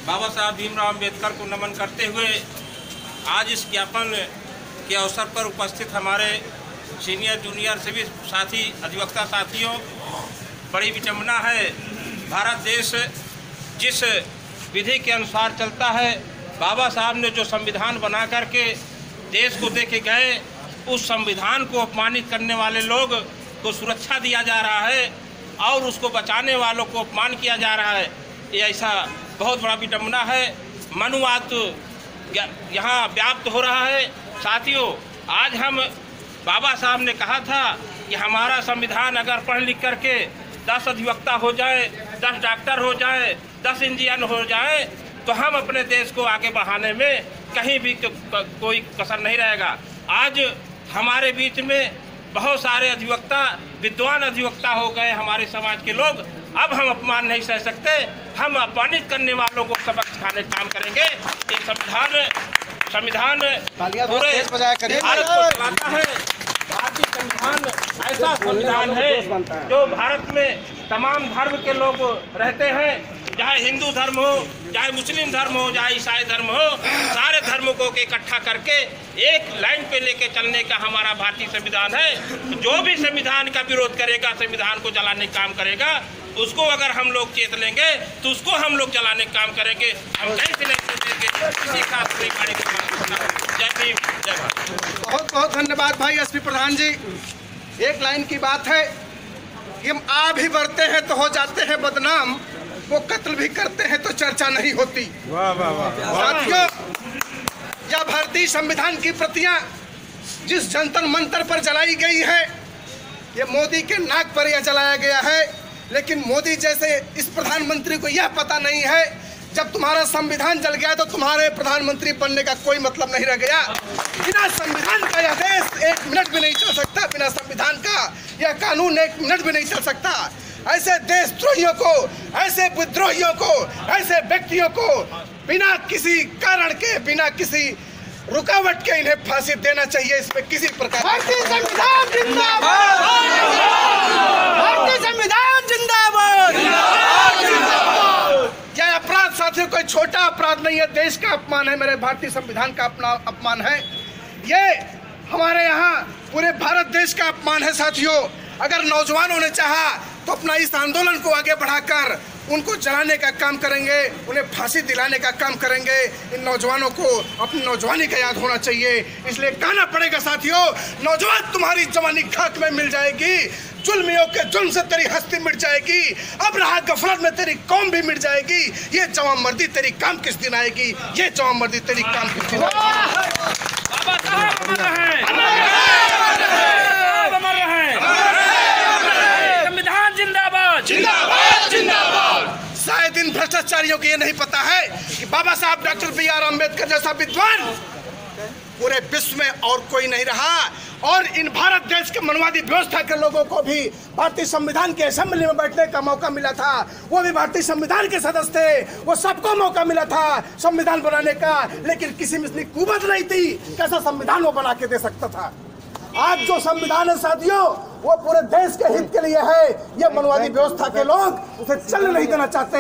बाबा साहब भीमराव अम्बेडकर को नमन करते हुए आज इस ज्ञापन के अवसर पर उपस्थित हमारे सीनियर जूनियर सभी साथी अधिवक्ता साथियों, बड़ी विडंबना है। भारत देश जिस विधि के अनुसार चलता है, बाबा साहब ने जो संविधान बना करके देश को दे के गए, उस संविधान को अपमानित करने वाले लोग को सुरक्षा दिया जा रहा है और उसको बचाने वालों को अपमान किया जा रहा है। ये ऐसा बहुत बड़ा विडंबना है। मनुवाद यहाँ व्याप्त हो रहा है। साथियों, आज हम बाबा साहब ने कहा था कि हमारा संविधान अगर पढ़ लिख करके 10 अधिवक्ता हो जाए, 10 डॉक्टर हो जाए, 10 इंजीनियर हो जाए, तो हम अपने देश को आगे बढ़ाने में कहीं भी कोई कसर नहीं रहेगा। आज हमारे बीच में बहुत सारे अधिवक्ता, विद्वान अधिवक्ता हो गए हमारे समाज के लोग। अब हम अपमान नहीं सह सकते, हम अपमानित करने वालों को सबक सिखाने का काम करेंगे। ये संविधान पूरे भारत को चलाता है। भारतीय संविधान ऐसा संविधान है जो भारत में तमाम धर्म के लोग रहते हैं, चाहे हिंदू धर्म हो, चाहे मुस्लिम धर्म हो, चाहे ईसाई धर्म हो, सारे धर्मों को इकट्ठा करके एक लाइन पे लेके चलने का हमारा भारतीय संविधान है। जो भी संविधान का विरोध करेगा, संविधान को जलाने का काम करेगा, उसको अगर हम लोग चेत लेंगे तो उसको हम लोग जलाने का काम करेंगे। हम कहीं से नहीं चेतेंगे, किसी का नहीं पड़ेगा। जय भीम, जय भारत। बहुत बहुत धन्यवाद भाई एसपी प्रधान जी। एक लाइन की बात है कि हम आ भी बढ़ते हैं तो हो जाते हैं बदनाम, वो कत्ल भी करते हैं तो चर्चा नहीं होती। वाह वाह वाह। साथियों, यह भारतीय संविधान की प्रतियां जिस जंतर मंतर पर जलाई गई है, ये मोदी के नाक पर यह जलाया गया है। लेकिन मोदी जैसे इस प्रधानमंत्री को यह पता नहीं है, जब तुम्हारा संविधान जल गया तो तुम्हारे प्रधानमंत्री बनने का कोई मतलब नहीं रह गया। बिना संविधान का यह देश 1 मिनट भी नहीं चल सकता। बिना संविधान का यह कानून 1 मिनट भी नहीं चल सकता। ऐसे देशद्रोहियों को, ऐसे विद्रोहियों को, ऐसे व्यक्तियों को बिना किसी कारण के, बिना किसी रुकावट के इन्हें फांसी देना चाहिए। इसमें किसी प्रकार भारतीय संविधान जिंदाबाद, भारतीय संविधान जिंदाबाद। यह अपराध साथियों कोई छोटा अपराध नहीं है, देश का अपमान है, मेरे भारतीय संविधान का अपना अपमान है। ये हमारे यहाँ पूरे भारत देश का अपमान है। साथियों, अगर नौजवानों ने चाहा तो अपना इस आंदोलन को आगे बढ़ाकर उनको जलाने का काम करेंगे, उन्हें फांसी दिलाने का काम करेंगे। इन नौजवानों को अपनी नौजवानी का याद होना चाहिए। इसलिए कहना पड़ेगा साथियों, नौजवान तुम्हारी जवानी खाक में मिल जाएगी, जुल्मियों के जुल्म से तेरी हस्ती मिट जाएगी, अब रहा गफलत में तेरी कौम भी मिट जाएगी। ये जवानमर्दी तेरी काम किस दिन आएगी, ये जवानमर्दी तेरी काम किस दिन आएगी। शायद इन भ्रष्टाचारियों को ये नहीं पता है कि बाबा साहब डॉक्टर BR अम्बेडकर जैसा विद्वान पूरे विश्व में और कोई नहीं रहा। और इन भारत देश के मनवादी व्यवस्था के लोगों को भी भारतीय संविधान के असेंबली में बैठने का मौका मिला था। वो भी भारतीय संविधान के सदस्य थे, वो सबको मौका मिला था संविधान बनाने का, लेकिन किसी में इतनी कुवत नहीं थी कैसा संविधान वो बना के दे सकता था। आज जो संविधान है साथियों, वो पूरे देश के हित के लिए है। ये मनवादी व्यवस्था के लोग उसे चलने नहीं देना चाहते।